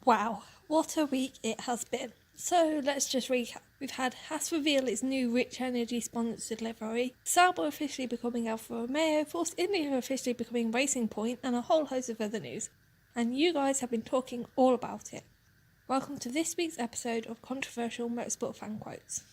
Wow, what a week it has been. So let's just recap. We've had Haas reveal its new Rich Energy sponsored livery, Sauber officially becoming Alfa Romeo, Force India officially becoming Racing Point, and a whole host of other news. And you guys have been talking all about it. Welcome to this week's episode of Controversial Motorsport Fan Quotes.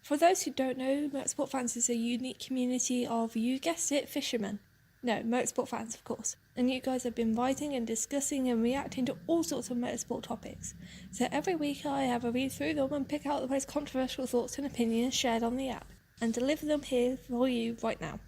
For those who don't know, Motorsport Fans is a unique community of, you guessed it, fishermen. No, motorsport fans, of course. And you guys have been writing and discussing and reacting to all sorts of motorsport topics. So every week I have a read through them and pick out the most controversial thoughts and opinions shared on the app, and deliver them here for you right now.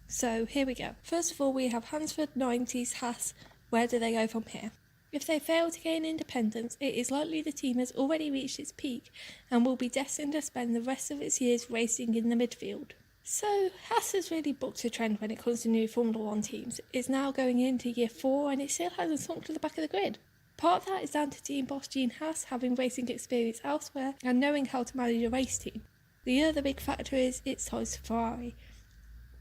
So here we go. First of all, we have Hansford 90s Haas. Where do they go from here? If they fail to gain independence, it is likely the team has already reached its peak and will be destined to spend the rest of its years racing in the midfield. So, Haas has really booked a trend when it comes to new Formula 1 teams. It's now going into year 4 and it still hasn't sunk to the back of the grid. Part of that is down to team boss Gene Haas having racing experience elsewhere and knowing how to manage a race team. The other big factor is its ties to Ferrari.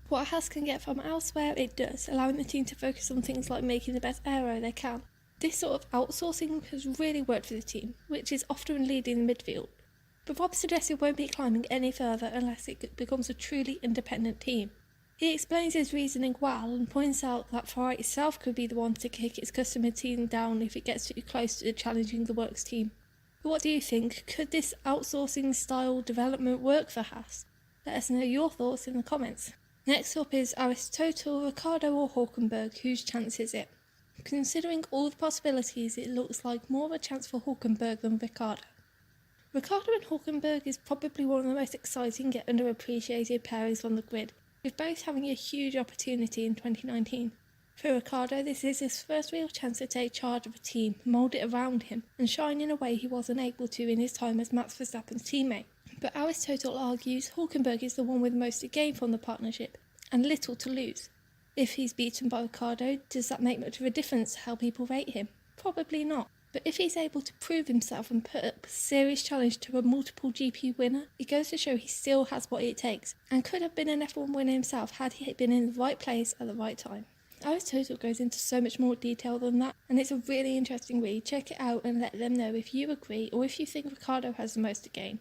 What Haas can get from elsewhere, it does, allowing the team to focus on things like making the best aero they can. This sort of outsourcing has really worked for the team, which is often leading the midfield. But Rob suggests it won't be climbing any further unless it becomes a truly independent team. He explains his reasoning well and points out that Ferrari itself could be the one to kick its customer team down if it gets too close to challenging the works team. But what do you think? Could this outsourcing style development work for Haas? Let us know your thoughts in the comments. Next up is Aristotle, Ricciardo or Hulkenberg. Whose chance is it? Considering all the possibilities, it looks like more of a chance for Hulkenberg than Ricciardo. Ricciardo and Hulkenberg is probably one of the most exciting yet underappreciated pairings on the grid, with both having a huge opportunity in 2019. For Ricciardo, this is his first real chance to take charge of a team, mould it around him, and shine in a way he wasn't able to in his time as Max Verstappen's teammate. But Aristotle argues Hulkenberg is the one with most to gain from the partnership, and little to lose. If he's beaten by Ricciardo, does that make much of a difference to how people rate him? Probably not. But if he's able to prove himself and put up a serious challenge to a multiple GP winner, it goes to show he still has what it takes, and could have been an F1 winner himself had he been in the right place at the right time. Aristotle goes into so much more detail than that, and it's a really interesting read. Check it out and let them know if you agree or if you think Ricciardo has the most to gain.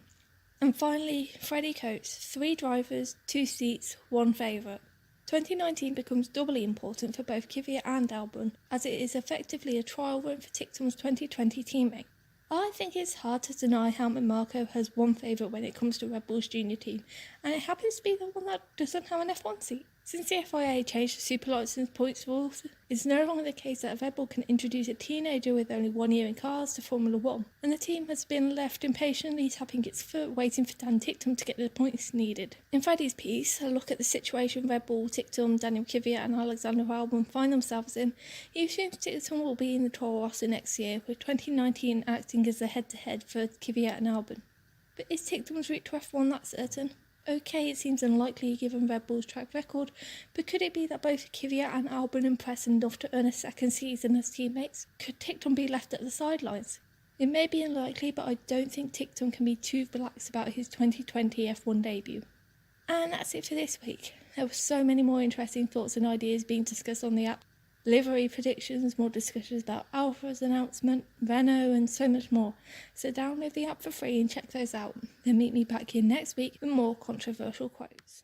And finally, Freddie Coates, 3 drivers, 2 seats, 1 favourite. 2019 becomes doubly important for both Kvyat and Albon, as it is effectively a trial run for Ticktum's 2020 teammate. I think it's hard to deny Helmut Marko has one favourite when it comes to Red Bull's junior team, and it happens to be the one that doesn't have an F1 seat. Since the FIA changed the super licence points rules, it's no longer the case that Red Bull can introduce a teenager with only 1 year in cars to Formula 1, and the team has been left impatiently tapping its foot waiting for Dan Ticktum to get the points needed. In Freddie's piece, a look at the situation Red Bull, Ticktum, Daniel Kvyat and Alexander Albon find themselves in, he assumes Ticktum will be in the Toro Rosso next year, with 2019 acting as the head-to-head for Kvyat and Albon. But is Ticktum's route to F1 that certain? Okay, it seems unlikely given Red Bull's track record, but could it be that both Kvyat and Albon impress enough to earn a second season as teammates? Could Ticktum be left at the sidelines? It may be unlikely, but I don't think Ticktum can be too relaxed about his 2020 F1 debut. And that's it for this week. There were so many more interesting thoughts and ideas being discussed on the app. Livery predictions, more discussions about Alfa's announcement, Renault and so much more. So download the app for free and check those out. Then meet me back here next week with more controversial quotes.